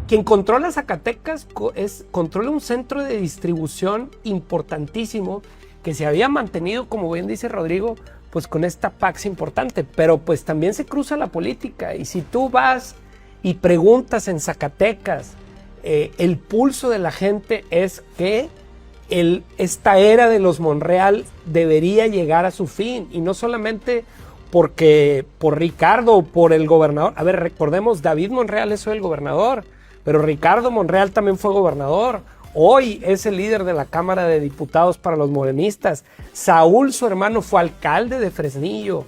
Quien controla Zacatecas controla un centro de distribución importantísimo que se había mantenido, como bien dice Rodrigo, pues con esta Pax importante, pero pues también se cruza la política, y si tú vas y preguntas en Zacatecas, el pulso de la gente es que esta era de los Monreal debería llegar a su fin, y no solamente porque por Ricardo o por el gobernador. A ver, recordemos, David Monreal es hoy el gobernador, pero Ricardo Monreal también fue gobernador. Hoy es el líder de la Cámara de Diputados para los morenistas. Saúl, su hermano, fue alcalde de Fresnillo.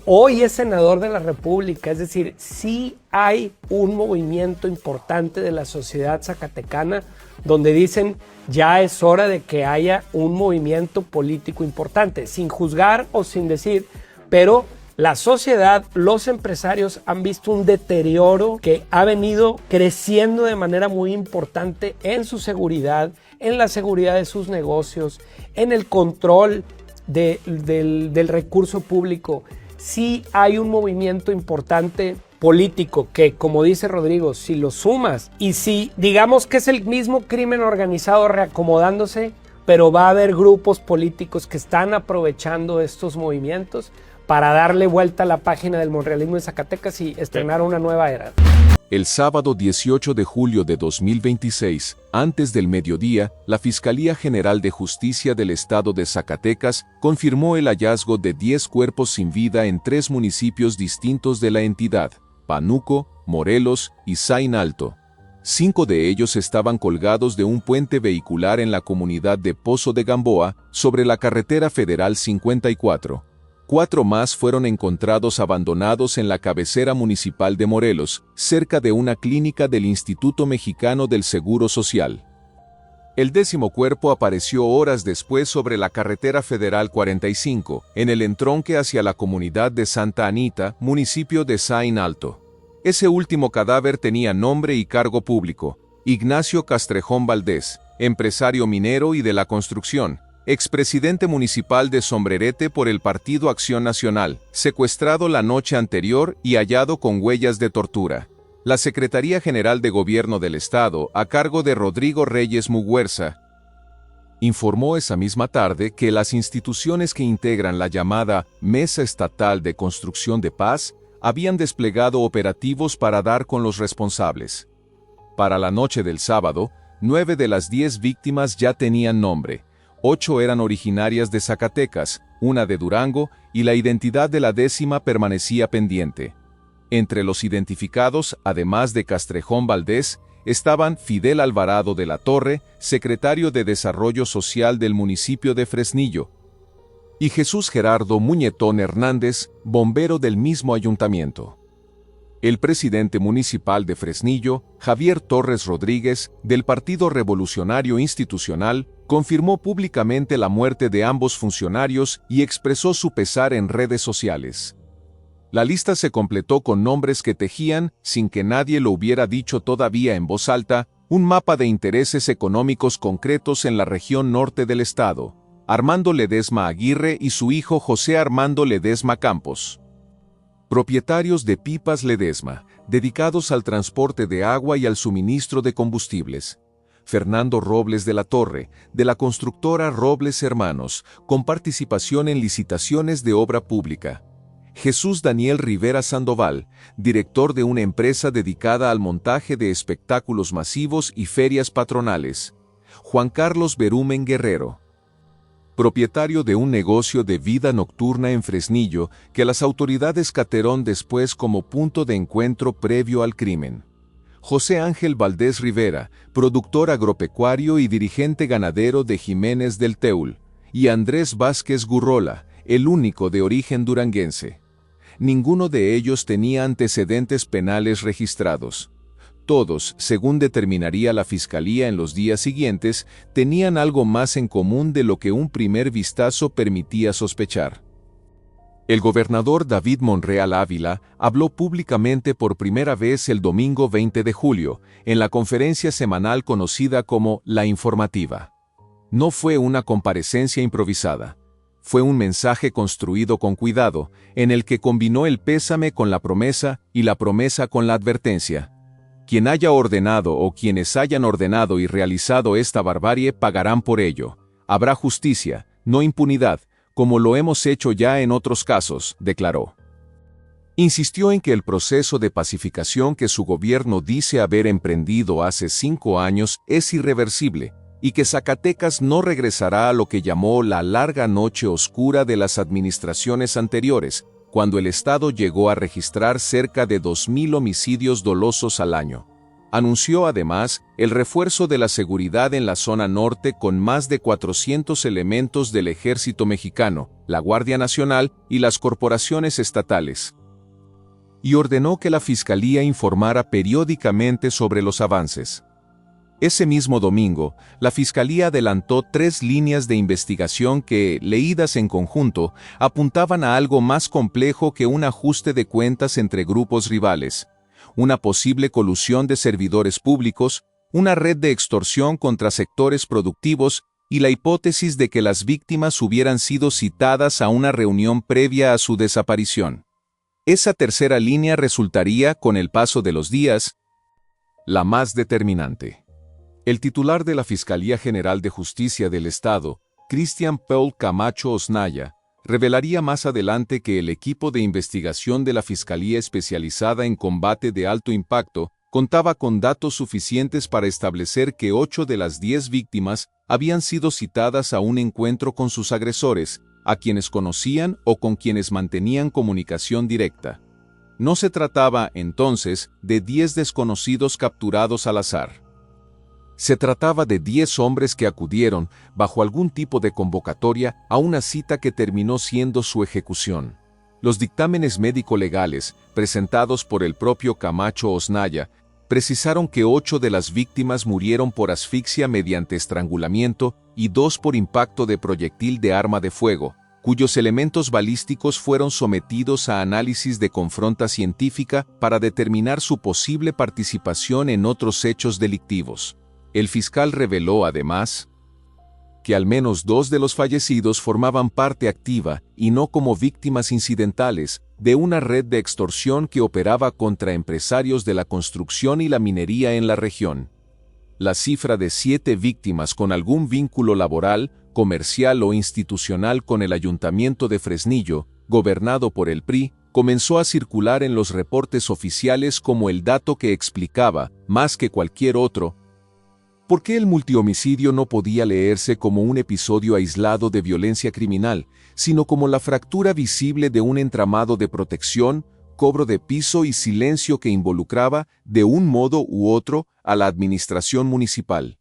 Hoy es senador de la República. Es decir, sí hay un movimiento importante de la sociedad zacatecana donde dicen ya es hora de que haya un movimiento político importante, sin juzgar o sin decir, pero la sociedad, los empresarios han visto un deterioro que ha venido creciendo de manera muy importante en su seguridad, en la seguridad de sus negocios, en el control del recurso público. Sí hay un movimiento importante político que, como dice Rodrigo, si lo sumas y si digamos que es el mismo crimen organizado reacomodándose, pero va a haber grupos políticos que están aprovechando estos movimientos para darle vuelta a la página del monrealismo en Zacatecas y estrenar una nueva era. El sábado 18 de julio de 2026, antes del mediodía, la Fiscalía General de Justicia del Estado de Zacatecas confirmó el hallazgo de 10 cuerpos sin vida en 3 municipios distintos de la entidad: Pánuco, Morelos y Zain Alto. 5 de ellos estaban colgados de un puente vehicular en la comunidad de Pozo de Gamboa, sobre la carretera federal 54. 4 más fueron encontrados abandonados en la cabecera municipal de Morelos, cerca de una clínica del Instituto Mexicano del Seguro Social. El 10º cuerpo apareció horas después sobre la carretera federal 45, en el entronque hacia la comunidad de Santa Anita, municipio de Zain Alto. Ese último cadáver tenía nombre y cargo público: Ignacio Castrejón Valdés, empresario minero y de la construcción, expresidente municipal de Sombrerete por el Partido Acción Nacional, secuestrado la noche anterior y hallado con huellas de tortura. La Secretaría General de Gobierno del Estado, a cargo de Rodrigo Reyes Muguerza, informó esa misma tarde que las instituciones que integran la llamada Mesa Estatal de Construcción de Paz habían desplegado operativos para dar con los responsables. Para la noche del sábado, 9 de las 10 víctimas ya tenían nombre. 8 eran originarias de Zacatecas, 1 de Durango, y la identidad de la 10ª permanecía pendiente. Entre los identificados, además de Castrejón Valdés, estaban Fidel Alvarado de la Torre, secretario de Desarrollo Social del municipio de Fresnillo, y Jesús Gerardo Muñetón Hernández, bombero del mismo ayuntamiento. El presidente municipal de Fresnillo, Javier Torres Rodríguez, del Partido Revolucionario Institucional, confirmó públicamente la muerte de ambos funcionarios y expresó su pesar en redes sociales. La lista se completó con nombres que tejían, sin que nadie lo hubiera dicho todavía en voz alta, un mapa de intereses económicos concretos en la región norte del estado: Armando Ledesma Aguirre y su hijo José Armando Ledesma Campos, propietarios de Pipas Ledesma, dedicados al transporte de agua y al suministro de combustibles; Fernando Robles de la Torre, de la constructora Robles Hermanos, con participación en licitaciones de obra pública; Jesús Daniel Rivera Sandoval, director de una empresa dedicada al montaje de espectáculos masivos y ferias patronales; Juan Carlos Berumen Guerrero, propietario de un negocio de vida nocturna en Fresnillo que las autoridades cateraron después como punto de encuentro previo al crimen; José Ángel Valdés Rivera, productor agropecuario y dirigente ganadero de Jiménez del Teul; y Andrés Vázquez Gurrola, el único de origen duranguense. Ninguno de ellos tenía antecedentes penales registrados. Todos, según determinaría la Fiscalía en los días siguientes, tenían algo más en común de lo que un primer vistazo permitía sospechar. El gobernador David Monreal Ávila habló públicamente por primera vez el domingo 20 de julio, en la conferencia semanal conocida como La Informativa. No fue una comparecencia improvisada. Fue un mensaje construido con cuidado, en el que combinó el pésame con la promesa y la promesa con la advertencia. Quien haya ordenado o quienes hayan ordenado y realizado esta barbarie pagarán por ello. Habrá justicia, no impunidad, como lo hemos hecho ya en otros casos, declaró. Insistió en que el proceso de pacificación que su gobierno dice haber emprendido hace 5 años es irreversible y que Zacatecas no regresará a lo que llamó la larga noche oscura de las administraciones anteriores, cuando el Estado llegó a registrar cerca de 2.000 homicidios dolosos al año. Anunció además el refuerzo de la seguridad en la zona norte con más de 400 elementos del Ejército Mexicano, la Guardia Nacional y las corporaciones estatales. Y ordenó que la Fiscalía informara periódicamente sobre los avances. Ese mismo domingo, la Fiscalía adelantó 3 líneas de investigación que, leídas en conjunto, apuntaban a algo más complejo que un ajuste de cuentas entre grupos rivales, una posible colusión de servidores públicos, una red de extorsión contra sectores productivos y la hipótesis de que las víctimas hubieran sido citadas a una reunión previa a su desaparición. Esa tercera línea resultaría, con el paso de los días, la más determinante. El titular de la Fiscalía General de Justicia del Estado, Cristian Paul Camacho Oznaya, revelaría más adelante que el equipo de investigación de la Fiscalía Especializada en Combate de Alto Impacto contaba con datos suficientes para establecer que 8 de las 10 víctimas habían sido citadas a un encuentro con sus agresores, a quienes conocían o con quienes mantenían comunicación directa. No se trataba, entonces, de 10 desconocidos capturados al azar. Se trataba de 10 hombres que acudieron, bajo algún tipo de convocatoria, a una cita que terminó siendo su ejecución. Los dictámenes médico-legales, presentados por el propio Camacho Oznaya, precisaron que 8 de las víctimas murieron por asfixia mediante estrangulamiento y 2 por impacto de proyectil de arma de fuego, cuyos elementos balísticos fueron sometidos a análisis de confronta científica para determinar su posible participación en otros hechos delictivos. El fiscal reveló, además, que al menos 2 de los fallecidos formaban parte activa, y no como víctimas incidentales, de una red de extorsión que operaba contra empresarios de la construcción y la minería en la región. La cifra de 7 víctimas con algún vínculo laboral, comercial o institucional con el Ayuntamiento de Fresnillo, gobernado por el PRI, comenzó a circular en los reportes oficiales como el dato que explicaba, más que cualquier otro, ¿por qué el multihomicidio no podía leerse como un episodio aislado de violencia criminal, sino como la fractura visible de un entramado de protección, cobro de piso y silencio que involucraba, de un modo u otro, a la administración municipal?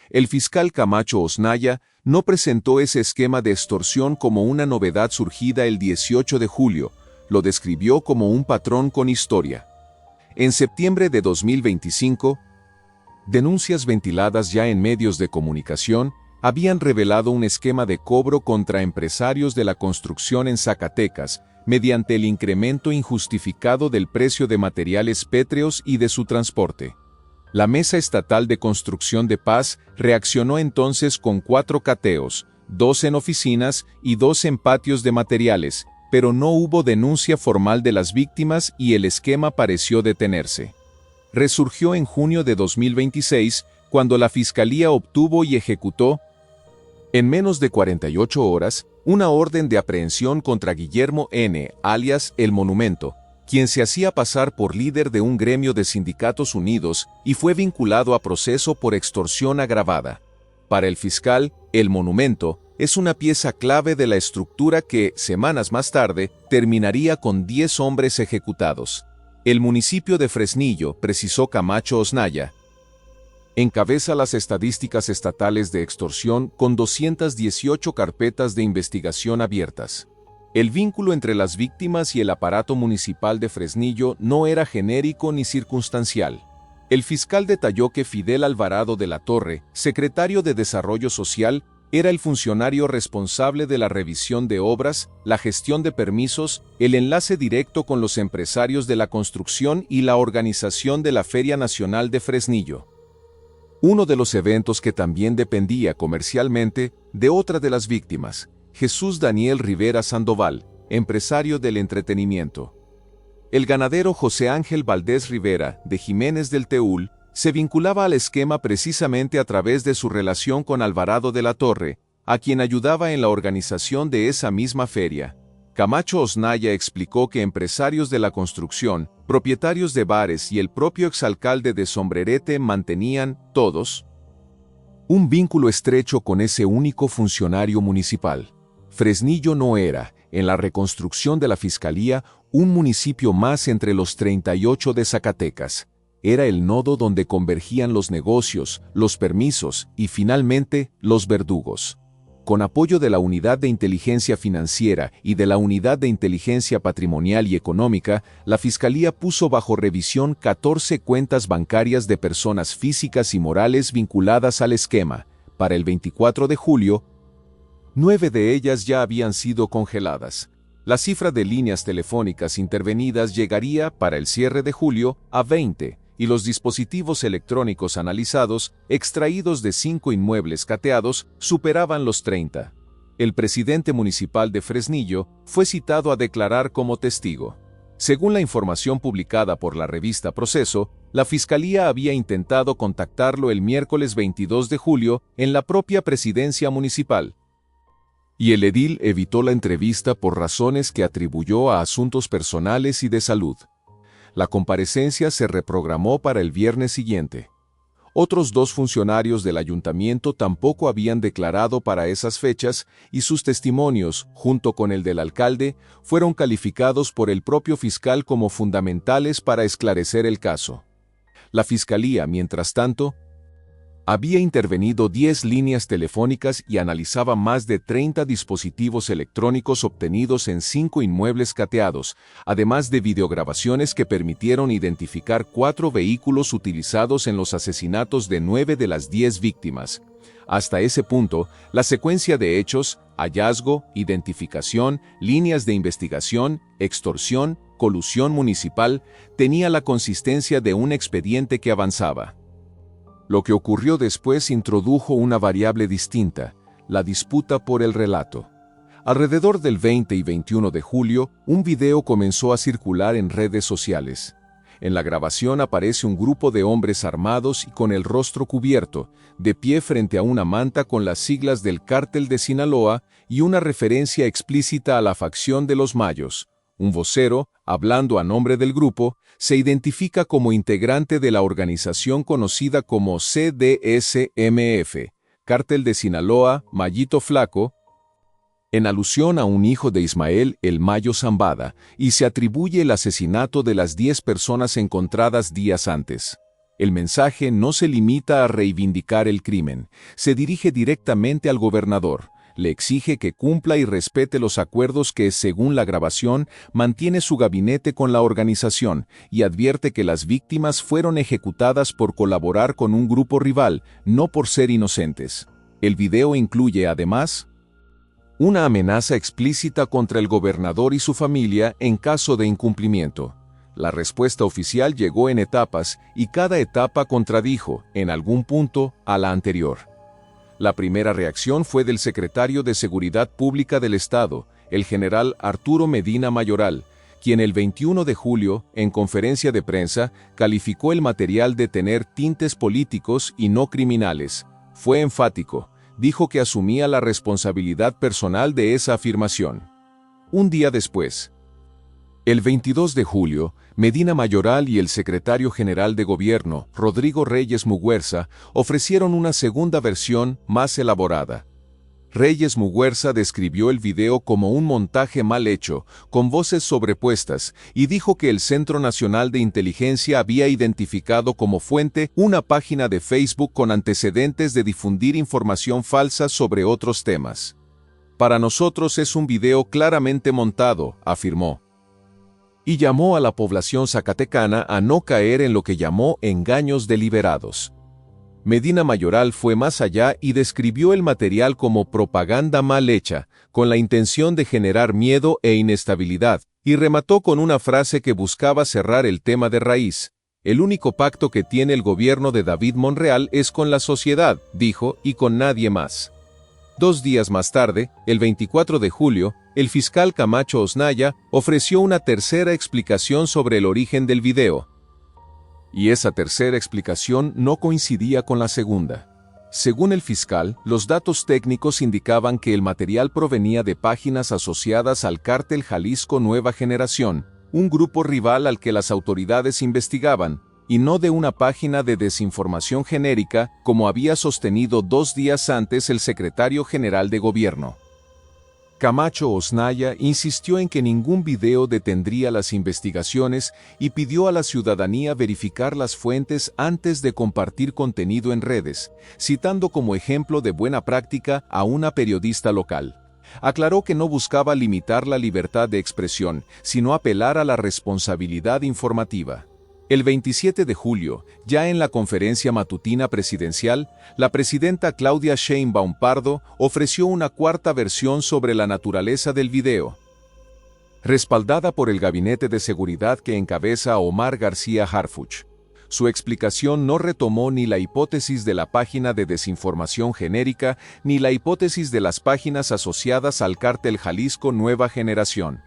El fiscal Camacho Oznaya no presentó ese esquema de extorsión como una novedad surgida el 18 de julio, lo describió como un patrón con historia. En septiembre de 2025, denuncias ventiladas ya en medios de comunicación habían revelado un esquema de cobro contra empresarios de la construcción en Zacatecas mediante el incremento injustificado del precio de materiales pétreos y de su transporte. La Mesa Estatal de Construcción de Paz reaccionó entonces con 4 cateos, 2 en oficinas y 2 en patios de materiales, pero no hubo denuncia formal de las víctimas y el esquema pareció detenerse. Resurgió en junio de 2026, cuando la Fiscalía obtuvo y ejecutó, en menos de 48 horas, una orden de aprehensión contra Guillermo N., alias El Monumento, quien se hacía pasar por líder de un gremio de sindicatos unidos y fue vinculado a proceso por extorsión agravada. Para el fiscal, El Monumento es una pieza clave de la estructura que, semanas más tarde, terminaría con 10 hombres ejecutados. El municipio de Fresnillo, precisó Camacho Oznaya, encabeza las estadísticas estatales de extorsión con 218 carpetas de investigación abiertas. El vínculo entre las víctimas y el aparato municipal de Fresnillo no era genérico ni circunstancial. El fiscal detalló que Fidel Alvarado de la Torre, secretario de Desarrollo Social, era el funcionario responsable de la revisión de obras, la gestión de permisos, el enlace directo con los empresarios de la construcción y la organización de la Feria Nacional de Fresnillo. Uno de los eventos que también dependía comercialmente de otra de las víctimas, Jesús Daniel Rivera Sandoval, empresario del entretenimiento. El ganadero José Ángel Valdés Rivera, de Jiménez del Teúl, se vinculaba al esquema precisamente a través de su relación con Alvarado de la Torre, a quien ayudaba en la organización de esa misma feria. Camacho Osnaya explicó que empresarios de la construcción, propietarios de bares y el propio exalcalde de Sombrerete mantenían, todos, un vínculo estrecho con ese único funcionario municipal. Fresnillo no era, en la reconstrucción de la Fiscalía, un municipio más entre los 38 de Zacatecas. Era el nodo donde convergían los negocios, los permisos y, finalmente, los verdugos. Con apoyo de la Unidad de Inteligencia Financiera y de la Unidad de Inteligencia Patrimonial y Económica, la Fiscalía puso bajo revisión 14 cuentas bancarias de personas físicas y morales vinculadas al esquema. Para el 24 de julio, 9 de ellas ya habían sido congeladas. La cifra de líneas telefónicas intervenidas llegaría, para el cierre de julio, a 20, y los dispositivos electrónicos analizados, extraídos de 5 inmuebles cateados, superaban los 30. El presidente municipal de Fresnillo fue citado a declarar como testigo. Según la información publicada por la revista Proceso, la Fiscalía había intentado contactarlo el miércoles 22 de julio en la propia presidencia municipal, y el edil evitó la entrevista por razones que atribuyó a asuntos personales y de salud. La comparecencia se reprogramó para el viernes siguiente. Otros 2 funcionarios del ayuntamiento tampoco habían declarado para esas fechas y sus testimonios, junto con el del alcalde, fueron calificados por el propio fiscal como fundamentales para esclarecer el caso. La Fiscalía, mientras tanto, había intervenido 10 líneas telefónicas y analizaba más de 30 dispositivos electrónicos obtenidos en 5 inmuebles cateados, además de videograbaciones que permitieron identificar 4 vehículos utilizados en los asesinatos de 9 de las 10 víctimas. Hasta ese punto, la secuencia de hechos, hallazgo, identificación, líneas de investigación, extorsión, colusión municipal, tenía la consistencia de un expediente que avanzaba. Lo que ocurrió después introdujo una variable distinta, la disputa por el relato. Alrededor del 20 y 21 de julio, un video comenzó a circular en redes sociales. En la grabación aparece un grupo de hombres armados y con el rostro cubierto, de pie frente a una manta con las siglas del Cártel de Sinaloa y una referencia explícita a la facción de los Mayos. Un vocero, hablando a nombre del grupo, se identifica como integrante de la organización conocida como CDSMF, Cártel de Sinaloa, Mayito Flaco, en alusión a un hijo de Ismael, el Mayo Zambada, y se atribuye el asesinato de las 10 personas encontradas días antes. El mensaje no se limita a reivindicar el crimen, se dirige directamente al gobernador. Le exige que cumpla y respete los acuerdos que, según la grabación, mantiene su gabinete con la organización y advierte que las víctimas fueron ejecutadas por colaborar con un grupo rival, no por ser inocentes. El video incluye, además, una amenaza explícita contra el gobernador y su familia en caso de incumplimiento. La respuesta oficial llegó en etapas y cada etapa contradijo, en algún punto, a la anterior. La primera reacción fue del secretario de Seguridad Pública del Estado, el general Arturo Medina Mayoral, quien el 21 de julio, en conferencia de prensa, calificó el material de tener tintes políticos y no criminales. Fue enfático, dijo que asumía la responsabilidad personal de esa afirmación. Un día después, el 22 de julio, Medina Mayoral y el secretario general de Gobierno, Rodrigo Reyes Muguerza, ofrecieron una segunda versión más elaborada. Reyes Muguerza describió el video como un montaje mal hecho, con voces sobrepuestas, y dijo que el Centro Nacional de Inteligencia había identificado como fuente una página de Facebook con antecedentes de difundir información falsa sobre otros temas. Para nosotros es un video claramente montado, afirmó. Y llamó a la población zacatecana a no caer en lo que llamó engaños deliberados. Medina Mayoral fue más allá y describió el material como propaganda mal hecha, con la intención de generar miedo e inestabilidad, y remató con una frase que buscaba cerrar el tema de raíz. El único pacto que tiene el gobierno de David Monreal es con la sociedad, dijo, y con nadie más. 2 días más tarde, el 24 de julio, el fiscal Camacho Osnaya ofreció una tercera explicación sobre el origen del video. Y esa tercera explicación no coincidía con la segunda. Según el fiscal, los datos técnicos indicaban que el material provenía de páginas asociadas al Cártel Jalisco Nueva Generación, un grupo rival al que las autoridades investigaban, y no de una página de desinformación genérica, como había sostenido 2 días antes el secretario general de Gobierno. Camacho Osnaya insistió en que ningún video detendría las investigaciones y pidió a la ciudadanía verificar las fuentes antes de compartir contenido en redes, citando como ejemplo de buena práctica a una periodista local. Aclaró que no buscaba limitar la libertad de expresión, sino apelar a la responsabilidad informativa. El 27 de julio, ya en la conferencia matutina presidencial, la presidenta Claudia Sheinbaum Pardo ofreció una cuarta versión sobre la naturaleza del video. Respaldada por el Gabinete de Seguridad que encabeza Omar García Harfuch, su explicación no retomó ni la hipótesis de la página de desinformación genérica ni la hipótesis de las páginas asociadas al Cártel Jalisco Nueva Generación.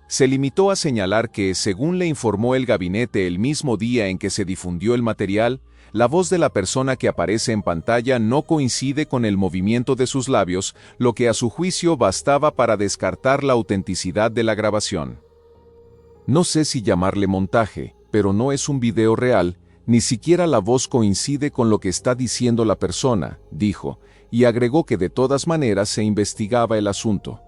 Se limitó a señalar que, según le informó el gabinete el mismo día en que se difundió el material, la voz de la persona que aparece en pantalla no coincide con el movimiento de sus labios, lo que a su juicio bastaba para descartar la autenticidad de la grabación. No sé si llamarle montaje, pero no es un video real, ni siquiera la voz coincide con lo que está diciendo la persona, dijo, y agregó que de todas maneras se investigaba el asunto.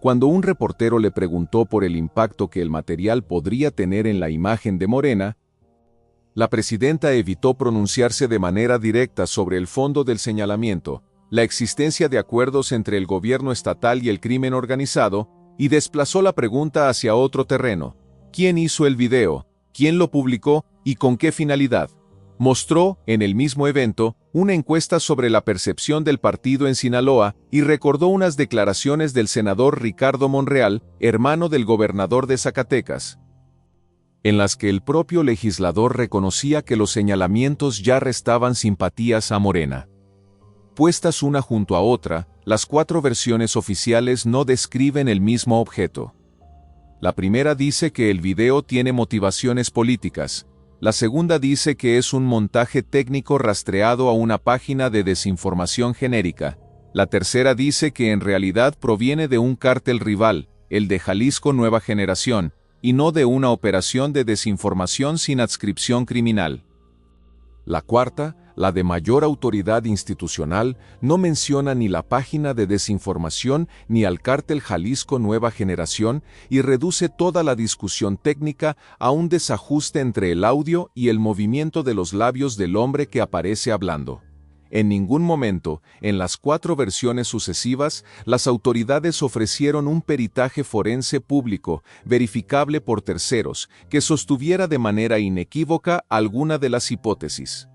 Cuando un reportero le preguntó por el impacto que el material podría tener en la imagen de Morena, la presidenta evitó pronunciarse de manera directa sobre el fondo del señalamiento, la existencia de acuerdos entre el gobierno estatal y el crimen organizado, y desplazó la pregunta hacia otro terreno. ¿Quién hizo el video? ¿Quién lo publicó? ¿Y con qué finalidad? Mostró, en el mismo evento, una encuesta sobre la percepción del partido en Sinaloa y recordó unas declaraciones del senador Ricardo Monreal, hermano del gobernador de Zacatecas, en las que el propio legislador reconocía que los señalamientos ya restaban simpatías a Morena. Puestas una junto a otra, las 4 versiones oficiales no describen el mismo objeto. La primera dice que el video tiene motivaciones políticas. La segunda dice que es un montaje técnico rastreado a una página de desinformación genérica. La tercera dice que en realidad proviene de un cártel rival, el de Jalisco Nueva Generación, y no de una operación de desinformación sin adscripción criminal. La cuarta, la de mayor autoridad institucional, no menciona ni la página de desinformación ni al cártel Jalisco Nueva Generación y reduce toda la discusión técnica a un desajuste entre el audio y el movimiento de los labios del hombre que aparece hablando. En ningún momento, en las 4 versiones sucesivas, las autoridades ofrecieron un peritaje forense público, verificable por terceros, que sostuviera de manera inequívoca alguna de las hipótesis.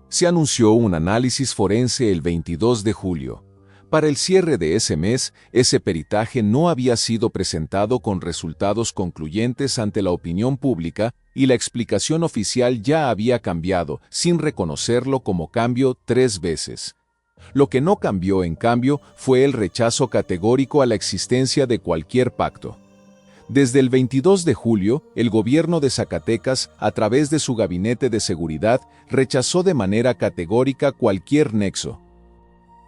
Se anunció un análisis forense el 22 de julio. Para el cierre de ese mes, ese peritaje no había sido presentado con resultados concluyentes ante la opinión pública y la explicación oficial ya había cambiado, sin reconocerlo como cambio 3 veces. Lo que no cambió, en cambio, fue el rechazo categórico a la existencia de cualquier pacto. Desde el 22 de julio, el gobierno de Zacatecas, a través de su gabinete de seguridad, rechazó de manera categórica cualquier nexo,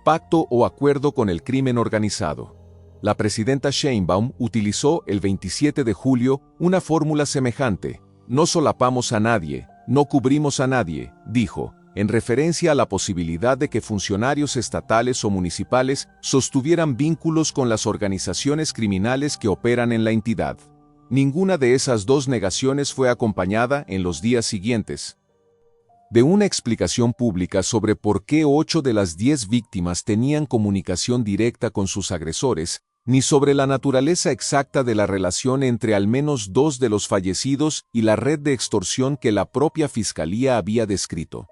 pacto o acuerdo con el crimen organizado. La presidenta Sheinbaum utilizó el 27 de julio una fórmula semejante. No solapamos a nadie, no cubrimos a nadie, dijo, en referencia a la posibilidad de que funcionarios estatales o municipales sostuvieran vínculos con las organizaciones criminales que operan en la entidad. Ninguna de esas 2 negaciones fue acompañada, en los días siguientes, de una explicación pública sobre por qué 8 de las 10 víctimas tenían comunicación directa con sus agresores, ni sobre la naturaleza exacta de la relación entre al menos 2 de los fallecidos y la red de extorsión que la propia Fiscalía había descrito.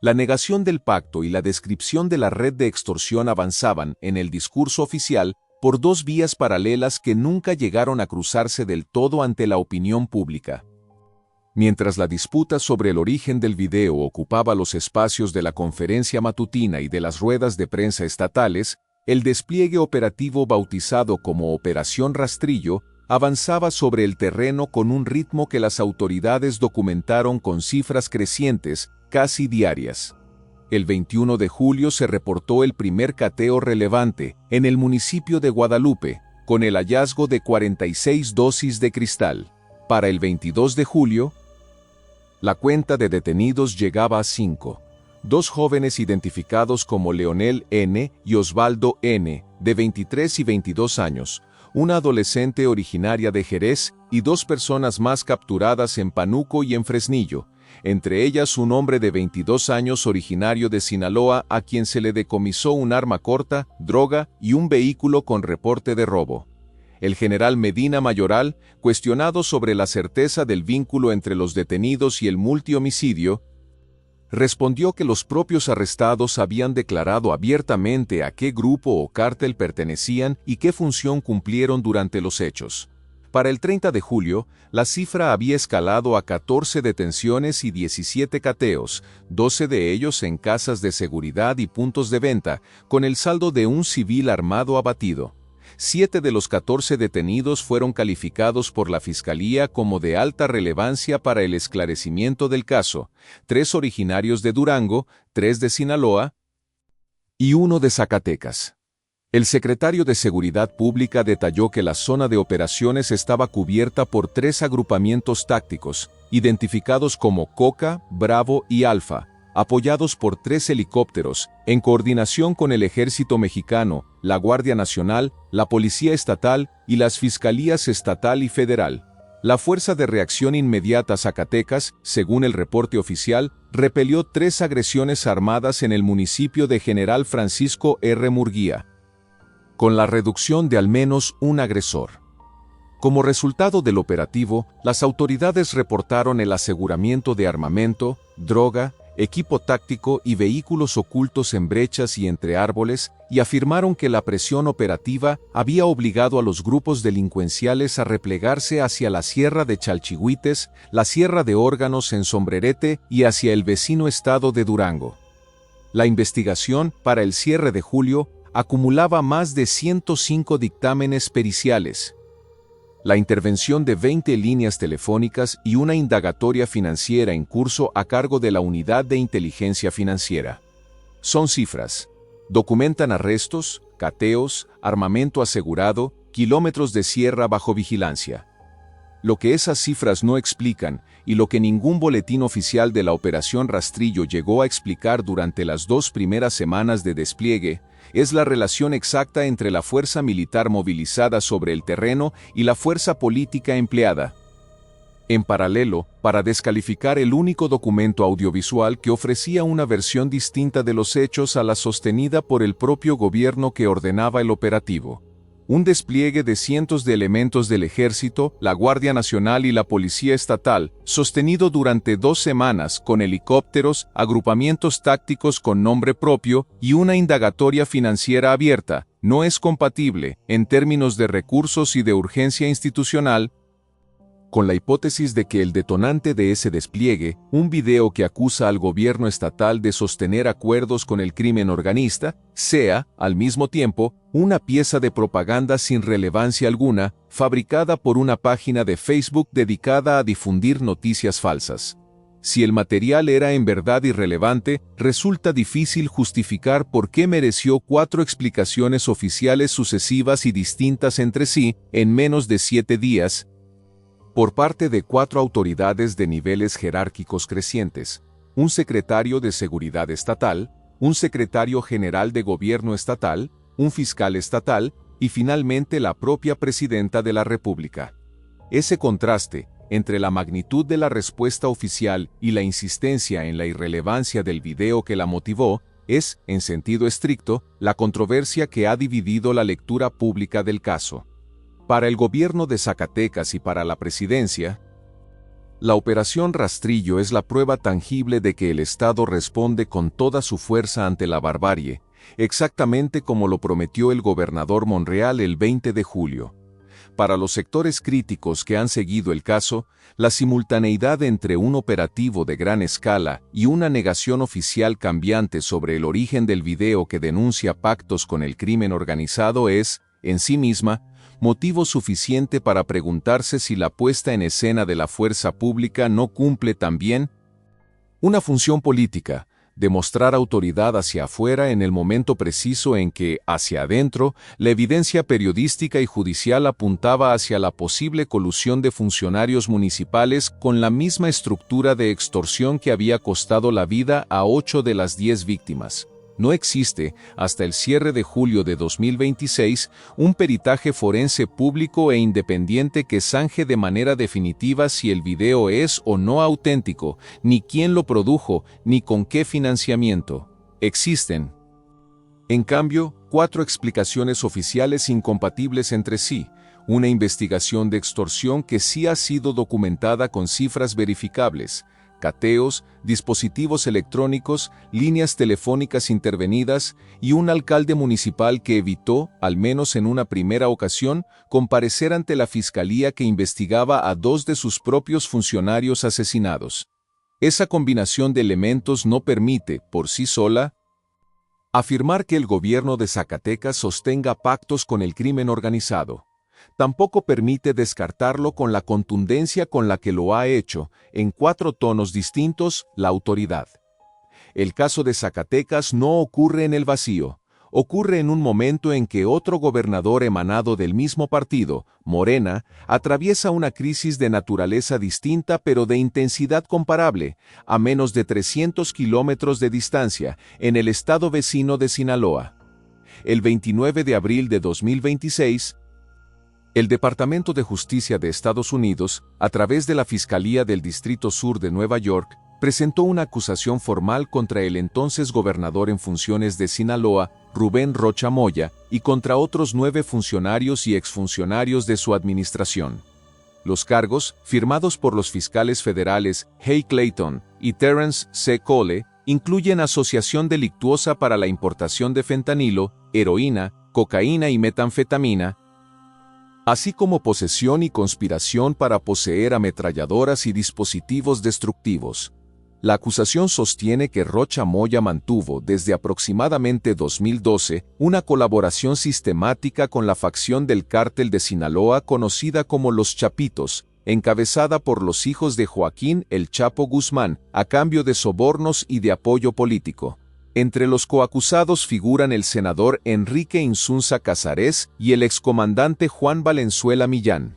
La negación del pacto y la descripción de la red de extorsión avanzaban, en el discurso oficial, por 2 vías paralelas que nunca llegaron a cruzarse del todo ante la opinión pública. Mientras la disputa sobre el origen del video ocupaba los espacios de la conferencia matutina y de las ruedas de prensa estatales, El despliegue operativo bautizado como Operación Rastrillo avanzaba sobre el terreno con un ritmo que las autoridades documentaron con cifras crecientes, casi diarias. El 21 de julio se reportó el primer cateo relevante en el municipio de Guadalupe, con el hallazgo de 46 dosis de cristal. Para el 22 de julio, la cuenta de detenidos llegaba a 5. Dos jóvenes identificados como Leonel N. y Osvaldo N., de 23 y 22 años, una adolescente originaria de Jerez y dos personas más capturadas en Pánuco y en Fresnillo, entre ellas un hombre de 22 años originario de Sinaloa a quien se le decomisó un arma corta, droga y un vehículo con reporte de robo. El general Medina Mayoral, cuestionado sobre la certeza del vínculo entre los detenidos y el multihomicidio, respondió que los propios arrestados habían declarado abiertamente a qué grupo o cártel pertenecían y qué función cumplieron durante los hechos. Para el 30 de julio, la cifra había escalado a 14 detenciones y 17 cateos, 12 de ellos en casas de seguridad y puntos de venta, con el saldo de un civil armado abatido. 7 de los 14 detenidos fueron calificados por la Fiscalía como de alta relevancia para el esclarecimiento del caso, 3 originarios de Durango, 3 de Sinaloa y 1 de Zacatecas. El secretario de Seguridad Pública detalló que la zona de operaciones estaba cubierta por 3 agrupamientos tácticos, identificados como Coca, Bravo y Alfa, apoyados por 3 helicópteros, en coordinación con el Ejército Mexicano, la Guardia Nacional, la Policía Estatal y las Fiscalías Estatal y Federal. La Fuerza de Reacción Inmediata Zacatecas, según el reporte oficial, repelió 3 agresiones armadas en el municipio de General Francisco R. Murguía, con la reducción de al menos un agresor. Como resultado del operativo, las autoridades reportaron el aseguramiento de armamento, droga, equipo táctico y vehículos ocultos en brechas y entre árboles, y afirmaron que la presión operativa había obligado a los grupos delincuenciales a replegarse hacia la Sierra de Chalchihuites, la Sierra de Órganos en Sombrerete y hacia el vecino estado de Durango. La investigación, para el cierre de julio, acumulaba más de 105 dictámenes periciales, la intervención de 20 líneas telefónicas y una indagatoria financiera en curso a cargo de la Unidad de Inteligencia Financiera. Son cifras. Documentan arrestos, cateos, armamento asegurado, kilómetros de sierra bajo vigilancia. Lo que esas cifras no explican, y lo que ningún boletín oficial de la Operación Rastrillo llegó a explicar durante las 2 primeras semanas de despliegue, es la relación exacta entre la fuerza militar movilizada sobre el terreno y la fuerza política empleada. En paralelo, para descalificar el único documento audiovisual que ofrecía una versión distinta de los hechos a la sostenida por el propio gobierno que ordenaba el operativo. Un despliegue de cientos de elementos del Ejército, la Guardia Nacional y la Policía Estatal, sostenido durante 2 semanas con helicópteros, agrupamientos tácticos con nombre propio y una indagatoria financiera abierta, no es compatible, en términos de recursos y de urgencia institucional, con la hipótesis de que el detonante de ese despliegue, un video que acusa al gobierno estatal de sostener acuerdos con el crimen organista, sea, al mismo tiempo, una pieza de propaganda sin relevancia alguna, fabricada por una página de Facebook dedicada a difundir noticias falsas. Si el material era en verdad irrelevante, resulta difícil justificar por qué mereció 4 explicaciones oficiales sucesivas y distintas entre sí, en menos de 7 días, por parte de 4 autoridades de niveles jerárquicos crecientes, un secretario de Seguridad Estatal, un secretario general de Gobierno Estatal, un fiscal estatal y finalmente la propia presidenta de la República. Ese contraste entre la magnitud de la respuesta oficial y la insistencia en la irrelevancia del video que la motivó es, en sentido estricto, la controversia que ha dividido la lectura pública del caso. Para el gobierno de Zacatecas y para la presidencia, la Operación Rastrillo es la prueba tangible de que el Estado responde con toda su fuerza ante la barbarie, exactamente como lo prometió el gobernador Monreal el 20 de julio. Para los sectores críticos que han seguido el caso, la simultaneidad entre un operativo de gran escala y una negación oficial cambiante sobre el origen del video que denuncia pactos con el crimen organizado es, en sí misma, motivo suficiente para preguntarse si la puesta en escena de la fuerza pública no cumple también una función política, demostrar autoridad hacia afuera en el momento preciso en que, hacia adentro, la evidencia periodística y judicial apuntaba hacia la posible colusión de funcionarios municipales con la misma estructura de extorsión que había costado la vida a 8 de las 10 víctimas. No existe, hasta el cierre de julio de 2026, un peritaje forense público e independiente que zanje de manera definitiva si el video es o no auténtico, ni quién lo produjo, ni con qué financiamiento. Existen, en cambio, 4 explicaciones oficiales incompatibles entre sí. Una investigación de extorsión que sí ha sido documentada con cifras verificables, cateos, dispositivos electrónicos, líneas telefónicas intervenidas y un alcalde municipal que evitó, al menos en una primera ocasión, comparecer ante la fiscalía que investigaba a 2 de sus propios funcionarios asesinados. Esa combinación de elementos no permite, por sí sola, afirmar que el gobierno de Zacatecas sostenga pactos con el crimen organizado. Tampoco permite descartarlo con la contundencia con la que lo ha hecho, en 4 tonos distintos, la autoridad. El caso de Zacatecas no ocurre en el vacío, ocurre en un momento en que otro gobernador emanado del mismo partido, Morena, atraviesa una crisis de naturaleza distinta pero de intensidad comparable, a menos de 300 kilómetros de distancia, en el estado vecino de Sinaloa. El 29 de abril de 2026, el Departamento de Justicia de Estados Unidos, a través de la Fiscalía del Distrito Sur de Nueva York, presentó una acusación formal contra el entonces gobernador en funciones de Sinaloa, Rubén Rocha Moya, y contra otros 9 funcionarios y exfuncionarios de su administración. Los cargos, firmados por los fiscales federales Hay Clayton y Terrence C. Cole, incluyen asociación delictuosa para la importación de fentanilo, heroína, cocaína y metanfetamina, así como posesión y conspiración para poseer ametralladoras y dispositivos destructivos. La acusación sostiene que Rocha Moya mantuvo desde aproximadamente 2012 una colaboración sistemática con la facción del cártel de Sinaloa conocida como Los Chapitos, encabezada por los hijos de Joaquín El Chapo Guzmán, a cambio de sobornos y de apoyo político. Entre los coacusados figuran el senador Enrique Insunza Casares y el excomandante Juan Valenzuela Millán.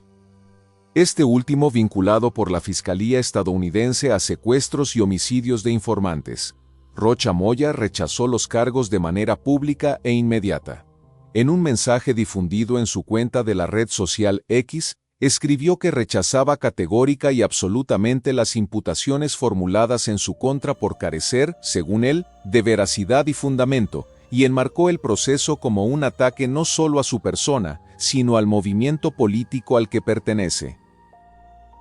Este último vinculado por la Fiscalía estadounidense a secuestros y homicidios de informantes. Rocha Moya rechazó los cargos de manera pública e inmediata. En un mensaje difundido en su cuenta de la red social X, escribió que rechazaba categórica y absolutamente las imputaciones formuladas en su contra por carecer, según él, de veracidad y fundamento, y enmarcó el proceso como un ataque no solo a su persona, sino al movimiento político al que pertenece.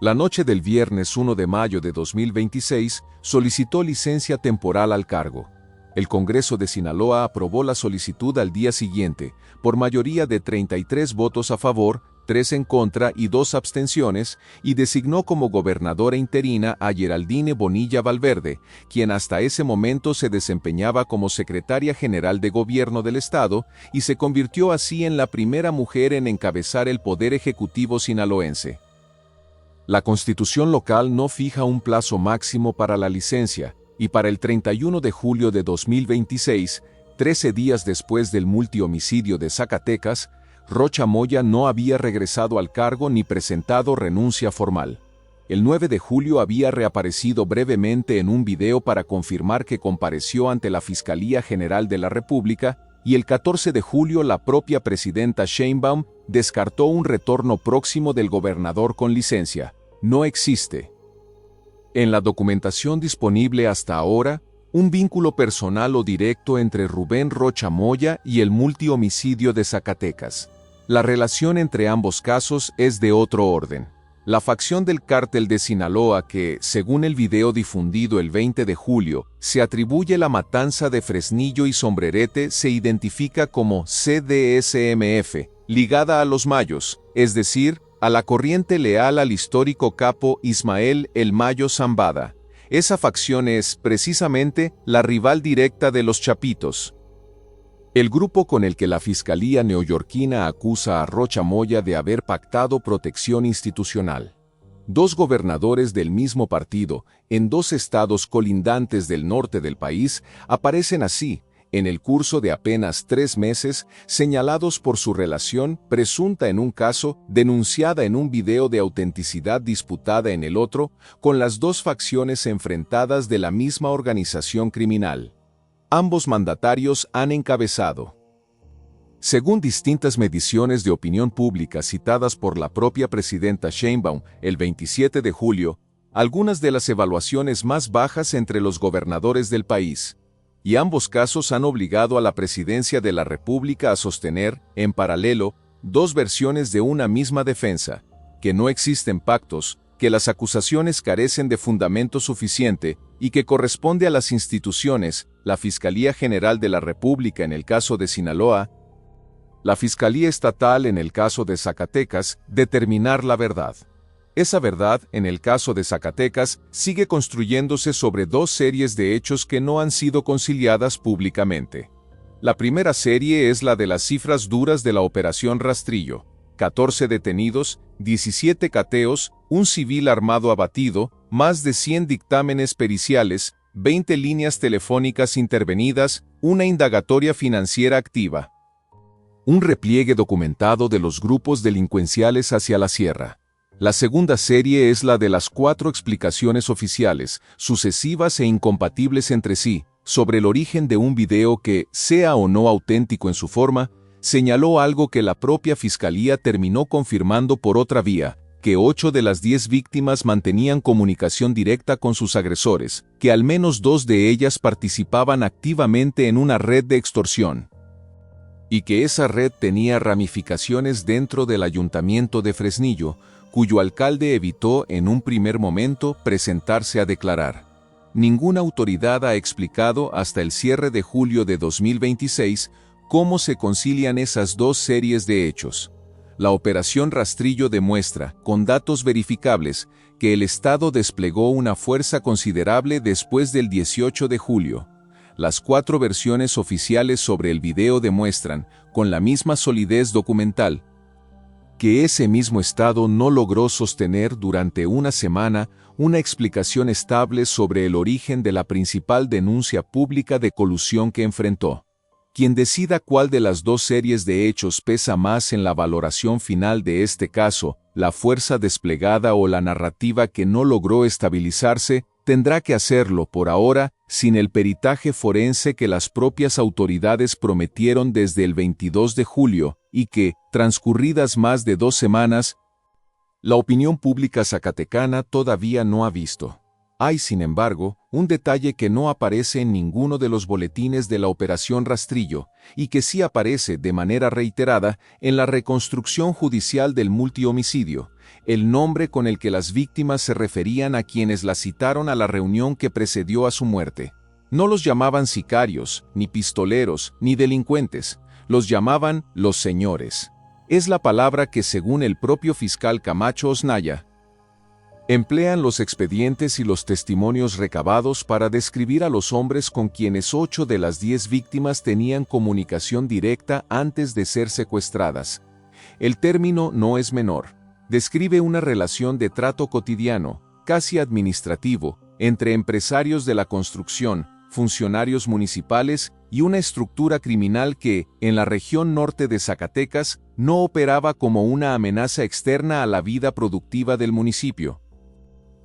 La noche del viernes 1 de mayo de 2026, solicitó licencia temporal al cargo. El Congreso de Sinaloa aprobó la solicitud al día siguiente, por mayoría de 33 votos a favor, 3 en contra y 2 abstenciones, y designó como gobernadora interina a Geraldine Bonilla Valverde, quien hasta ese momento se desempeñaba como secretaria general de gobierno del estado y se convirtió así en la primera mujer en encabezar el poder ejecutivo sinaloense. La Constitución local no fija un plazo máximo para la licencia, y para el 31 de julio de 2026, 13 días después del multihomicidio de Zacatecas, Rocha Moya no había regresado al cargo ni presentado renuncia formal. El 9 de julio había reaparecido brevemente en un video para confirmar que compareció ante la Fiscalía General de la República, y el 14 de julio la propia presidenta Sheinbaum descartó un retorno próximo del gobernador con licencia. No existe, en la documentación disponible hasta ahora, un vínculo personal o directo entre Rubén Rocha Moya y el multihomicidio de Zacatecas. La relación entre ambos casos es de otro orden. La facción del cártel de Sinaloa que, según el video difundido el 20 de julio, se atribuye la matanza de Fresnillo y Sombrerete se identifica como CDSMF, ligada a los Mayos, es decir, a la corriente leal al histórico capo Ismael El Mayo Zambada. Esa facción es, precisamente, la rival directa de los Chapitos. El grupo con el que la Fiscalía neoyorquina acusa a Rocha Moya de haber pactado protección institucional. Dos gobernadores del mismo partido, en dos estados colindantes del norte del país, aparecen así, en el curso de apenas 3 meses, señalados por su relación presunta en un caso, denunciada en un video de autenticidad disputada en el otro, con las dos facciones enfrentadas de la misma organización criminal. Ambos mandatarios han encabezado. Según distintas mediciones de opinión pública citadas por la propia presidenta Sheinbaum el 27 de julio, algunas de las evaluaciones más bajas entre los gobernadores del país, y ambos casos han obligado a la presidencia de la República a sostener, en paralelo, dos versiones de una misma defensa, que no existen pactos, que las acusaciones carecen de fundamento suficiente y que corresponde a las instituciones, la Fiscalía General de la República en el caso de Sinaloa, la Fiscalía Estatal en el caso de Zacatecas, determinar la verdad. Esa verdad, en el caso de Zacatecas, sigue construyéndose sobre dos series de hechos que no han sido conciliadas públicamente. La primera serie es la de las cifras duras de la Operación Rastrillo: 14 detenidos, 17 cateos, un civil armado abatido, más de 100 dictámenes periciales, 20 líneas telefónicas intervenidas, una indagatoria financiera activa. Un repliegue documentado de los grupos delincuenciales hacia la sierra. La segunda serie es la de las 4 explicaciones oficiales, sucesivas e incompatibles entre sí, sobre el origen de un video que, sea o no auténtico en su forma, señaló algo que la propia Fiscalía terminó confirmando por otra vía, que 8 de las 10 víctimas mantenían comunicación directa con sus agresores, que al menos 2 de ellas participaban activamente en una red de extorsión, y que esa red tenía ramificaciones dentro del Ayuntamiento de Fresnillo, cuyo alcalde evitó en un primer momento presentarse a declarar. Ninguna autoridad ha explicado hasta el cierre de julio de 2026 cómo se concilian esas dos series de hechos. La Operación Rastrillo demuestra, con datos verificables, que el Estado desplegó una fuerza considerable después del 18 de julio. Las 4 versiones oficiales sobre el video demuestran, con la misma solidez documental, que ese mismo Estado no logró sostener durante una semana una explicación estable sobre el origen de la principal denuncia pública de colusión que enfrentó. Quien decida cuál de las dos series de hechos pesa más en la valoración final de este caso, la fuerza desplegada o la narrativa que no logró estabilizarse, tendrá que hacerlo por ahora sin el peritaje forense que las propias autoridades prometieron desde el 22 de julio y que, transcurridas más de 2 semanas, la opinión pública zacatecana todavía no ha visto. Hay, sin embargo, un detalle que no aparece en ninguno de los boletines de la Operación Rastrillo y que sí aparece de manera reiterada en la reconstrucción judicial del multihomicidio, el nombre con el que las víctimas se referían a quienes las citaron a la reunión que precedió a su muerte. No los llamaban sicarios, ni pistoleros, ni delincuentes, los llamaban los señores. Es la palabra que, según el propio fiscal Camacho Osnaya, emplean los expedientes y los testimonios recabados para describir a los hombres con quienes 8 de las 10 víctimas tenían comunicación directa antes de ser secuestradas. El término no es menor. Describe una relación de trato cotidiano, casi administrativo, entre empresarios de la construcción, funcionarios municipales y una estructura criminal que, en la región norte de Zacatecas, no operaba como una amenaza externa a la vida productiva del municipio,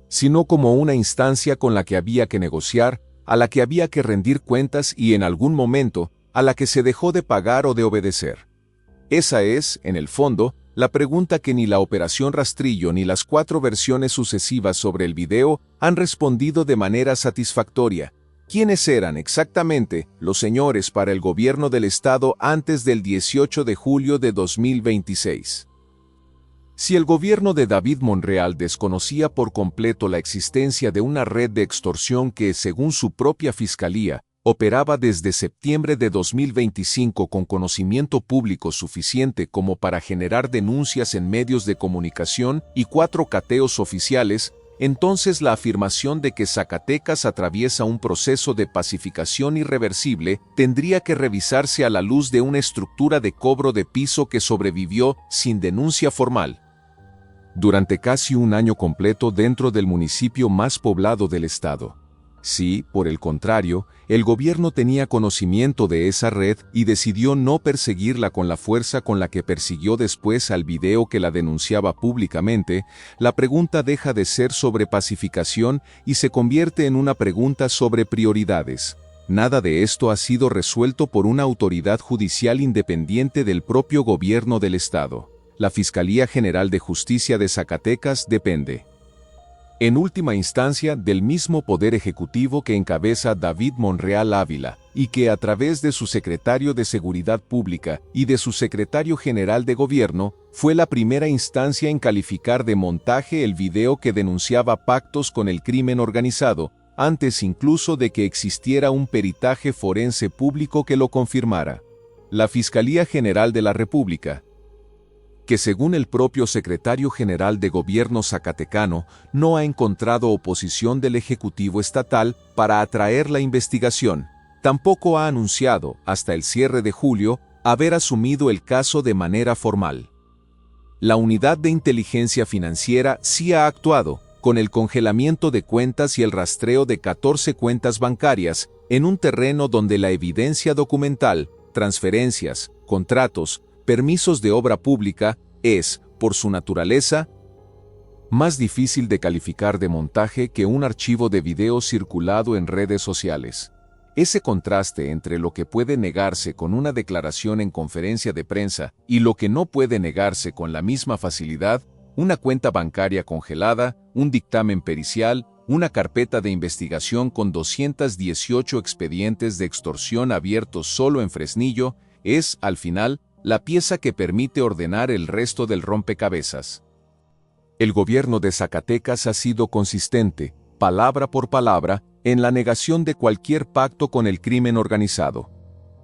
sino como una instancia con la que había que negociar, a la que había que rendir cuentas y en algún momento, a la que se dejó de pagar o de obedecer. Esa es, en el fondo, la pregunta que ni la Operación Rastrillo ni las 4 versiones sucesivas sobre el video han respondido de manera satisfactoria. ¿Quiénes eran exactamente los señores para el gobierno del Estado antes del 18 de julio de 2026? Si el gobierno de David Monreal desconocía por completo la existencia de una red de extorsión que, según su propia fiscalía, operaba desde septiembre de 2025 con conocimiento público suficiente como para generar denuncias en medios de comunicación y 4 cateos oficiales, entonces la afirmación de que Zacatecas atraviesa un proceso de pacificación irreversible tendría que revisarse a la luz de una estructura de cobro de piso que sobrevivió sin denuncia formal durante casi un año completo dentro del municipio más poblado del estado. Si, por el contrario, el gobierno tenía conocimiento de esa red y decidió no perseguirla con la fuerza con la que persiguió después al video que la denunciaba públicamente, la pregunta deja de ser sobre pacificación y se convierte en una pregunta sobre prioridades. Nada de esto ha sido resuelto por una autoridad judicial independiente del propio gobierno del estado. La Fiscalía General de Justicia de Zacatecas depende, en última instancia, del mismo Poder Ejecutivo que encabeza David Monreal Ávila, y que a través de su secretario de Seguridad Pública y de su secretario general de Gobierno, fue la primera instancia en calificar de montaje el video que denunciaba pactos con el crimen organizado, antes incluso de que existiera un peritaje forense público que lo confirmara. La Fiscalía General de la República, que según el propio secretario general de Gobierno zacatecano, no ha encontrado oposición del Ejecutivo Estatal para atraer la investigación, tampoco ha anunciado, hasta el cierre de julio, haber asumido el caso de manera formal. La Unidad de Inteligencia Financiera sí ha actuado, con el congelamiento de cuentas y el rastreo de 14 cuentas bancarias, en un terreno donde la evidencia documental, transferencias, contratos, permisos de obra pública, es, por su naturaleza, más difícil de calificar de montaje que un archivo de video circulado en redes sociales. Ese contraste entre lo que puede negarse con una declaración en conferencia de prensa y lo que no puede negarse con la misma facilidad, una cuenta bancaria congelada, un dictamen pericial, una carpeta de investigación con 218 expedientes de extorsión abiertos solo en Fresnillo, es, al final, la pieza que permite ordenar el resto del rompecabezas. El gobierno de Zacatecas ha sido consistente, palabra por palabra, en la negación de cualquier pacto con el crimen organizado.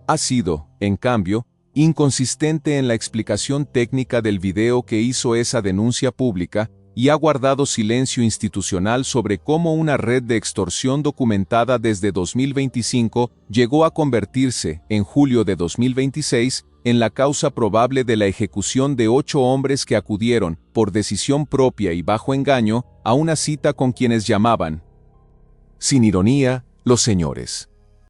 Ha sido, en cambio, inconsistente en la explicación técnica del video que hizo esa denuncia pública y ha guardado silencio institucional sobre cómo una red de extorsión documentada desde 2025 llegó a convertirse, en julio de 2026, en la causa probable de la ejecución de 8 hombres que acudieron, por decisión propia y bajo engaño, a una cita con quienes llamaban, sin ironía, los señores.